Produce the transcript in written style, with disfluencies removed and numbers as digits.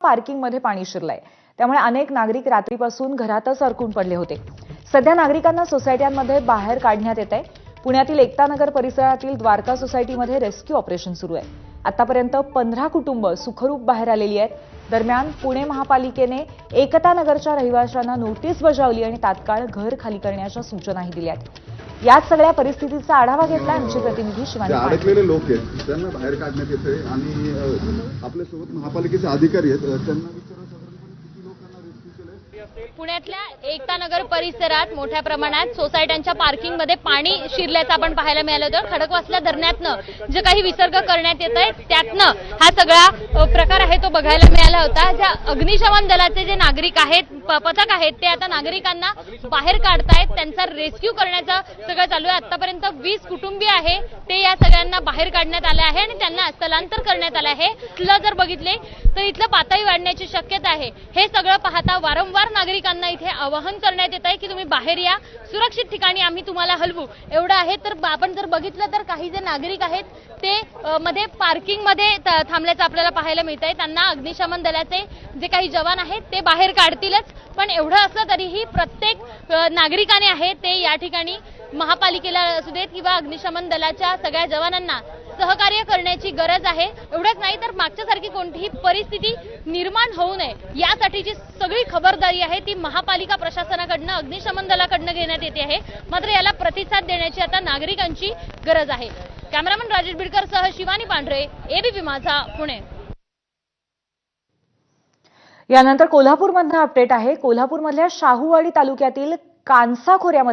पार्किंगमध्ये पाणी शिरलंय। त्यामुळे अनेक नागरिक रात्रीपासून घरातच अडकून पडले होते। सध्या नागरिकांना सोसायट्यांमध्ये बाहेर काढण्यात येत आहे। पुण्यातील एकता नगर परिसरातील द्वारका सोसायटीमध्ये रेस्क्यू ऑपरेशन सुरू आहे। आतापर्यंत 15 कुटुंब सुखरूप बाहेर आलेली आहेत। दरम्यान पुणे महापालिकेने एकता नगरच्या रहिवाशांना नोटीस बजावली आणि तात्काळ घर खाली करण्याच्या सूचनाही दिल्या आहेत। याच सगळ्या परिस्थितीचा आढावा घेतला आमचे प्रतिनिधी शिवानी पांढरे। अडकलेले लोक आहेत त्यांना बाहेर काढण्यात येते आणि आपल्या सोबत महापालिकेचे अधिकारी आहेत त्यांना विचारा साधारणपणे किती लोकांना रेस्क्यू केलंय। पुण्यातल्या एकता नगर परिसरात मोठ्या प्रमाणात सोसायट्यांच्या पार्किंगमध्ये पाणी शिरल्याचं आपण पाहायला मिळालं होतं। खडकवासला धरणातनं जे काही विसर्ग करण्यात येत आहे त्यातनं हा सगळा प्रकार आहे तो बघायला मिळाला होता। ज्या अग्निशमन दलाचे जे नागरिक आहेत पथक आहेत ते आता नागरिकांना बाहेर काढतायत, त्यांचा रेस्क्यू करण्याचं सगळं चालू आहे। आतापर्यंत 20 कुटुंबीय आहे ते या सगळ्यांना बाहेर काढण्यात आले आहे आणि त्यांना स्थलांतर करण्यात आलं आहे। इथलं जर बघितले तर इथलं पातळी वाढण्याची शक्यता आहे। हे सगळं पाहता वारंवार नागरिकांना इथे आवाहन करण्यात येत आहे की तुम्ही बाहेर या, सुरक्षित ठिकाणी आम्ही तुम्हाला हलवू एवढं आहे। तर आपण जर बघितलं तर काही जे नागरिक आहेत ते मध्ये पार्किंग मध्ये थांबल्याचं आपल्याला पाहायला मिळत आहे। त्यांना अग्निशमन दलाचे जे काही जवान आहेत ते बाहेर काढतीलच, पण एवढं असलं तरीही प्रत्येक नागरिकाने आहे ते या ठिकाणी महापालिकेला असू देत किंवा अग्निशमन दलाच्या सगळ्या जवानांना सहकार्य करण्याची गरज आहे। एवढंच नाही तर मागच्यासारखी कोणतीही परिस्थिती निर्माण होऊ नये यासाठीची सगळी खबरदारी आहे ती महापालिका प्रशासनाकडनं अग्निशमन दलाकडनं घेण्यात येते आहे। मात्र याला प्रतिसाद देण्याची आता नागरिकांची गरज आहे। कॅमेरामन राजेश बिडकर सह शिवानी पांढरे, एबीपी माझा, पुणे। यानंतर कोल्हापूरमधनं अपडेट आहे। कोल्हापूरमधल्या शाहूवाडी तालुक्यातील कानसा खोऱ्यामध्ये